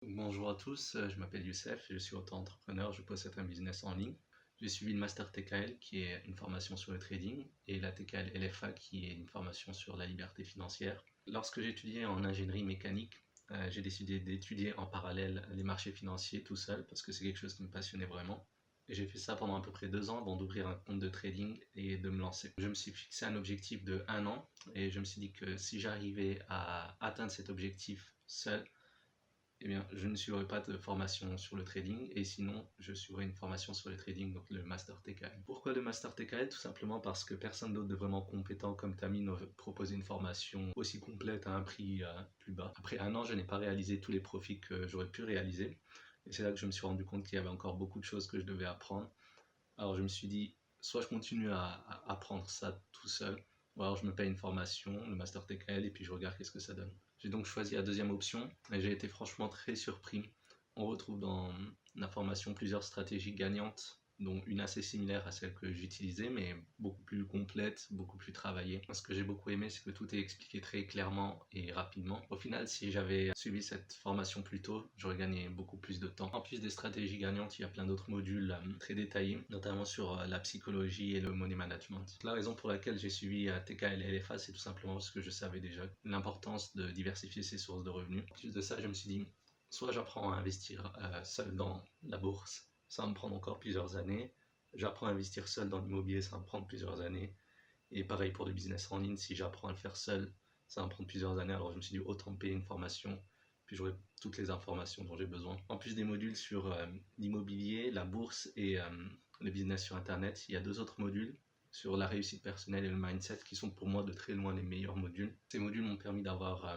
Bonjour à tous, je m'appelle Youssef, je suis auto-entrepreneur, je possède un business en ligne. J'ai suivi une master TKL qui est une formation sur le trading et la TKL LFA qui est une formation sur la liberté financière. Lorsque j'étudiais en ingénierie mécanique, j'ai décidé d'étudier en parallèle les marchés financiers tout seul parce que c'est quelque chose qui me passionnait vraiment. Et j'ai fait ça pendant à peu près 2 ans avant d'ouvrir un compte de trading et de me lancer. Je me suis fixé un objectif de 1 an et je me suis dit que si j'arrivais à atteindre cet objectif seul, eh bien, je ne suivrai pas de formation sur le trading et sinon, je suivrai une formation sur le trading, donc le Master TKL. Pourquoi le Master TKL? Tout simplement parce que personne d'autre de vraiment compétent comme Tami ne proposait une formation aussi complète à un prix plus bas. Après 1 an, je n'ai pas réalisé tous les profits que j'aurais pu réaliser. Et c'est là que je me suis rendu compte qu'il y avait encore beaucoup de choses que je devais apprendre. Alors je me suis dit, soit je continue à apprendre ça tout seul, ou alors je me paye une formation, le Master TKL, et puis je regarde qu'est-ce que ça donne. J'ai donc choisi la deuxième option, et j'ai été franchement très surpris. On retrouve dans la formation plusieurs stratégies gagnantes, dont une assez similaire à celle que j'utilisais, mais beaucoup plus complète, beaucoup plus travaillée. Ce que j'ai beaucoup aimé, c'est que tout est expliqué très clairement et rapidement. Au final, si j'avais suivi cette formation plus tôt, j'aurais gagné beaucoup plus de temps. En plus des stratégies gagnantes, il y a plein d'autres modules très détaillés, notamment sur la psychologie et le money management. La raison pour laquelle j'ai suivi TKL et LFA, c'est tout simplement parce que je savais déjà l'importance de diversifier ses sources de revenus. En plus de ça, je me suis dit, soit j'apprends à investir seul dans la bourse, ça va me prendre encore plusieurs années. J'apprends à investir seul dans l'immobilier, ça va me prendre plusieurs années. Et pareil pour le business en ligne, si j'apprends à le faire seul, ça va me prendre plusieurs années. Alors je me suis dit, autant payer une formation, puis j'aurai toutes les informations dont j'ai besoin. En plus des modules sur l'immobilier, la bourse et le business sur Internet, il y a 2 autres modules sur la réussite personnelle et le mindset qui sont pour moi de très loin les meilleurs modules. Ces modules m'ont permis d'avoir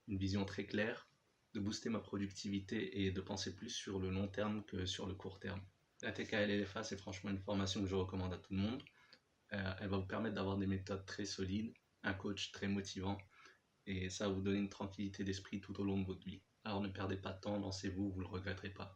une vision très claire, de booster ma productivité et de penser plus sur le long terme que sur le court terme. La TKL LFA, c'est franchement une formation que je recommande à tout le monde. Elle va vous permettre d'avoir des méthodes très solides, un coach très motivant, et ça va vous donner une tranquillité d'esprit tout au long de votre vie. Alors ne perdez pas de temps, lancez-vous, vous ne le regretterez pas.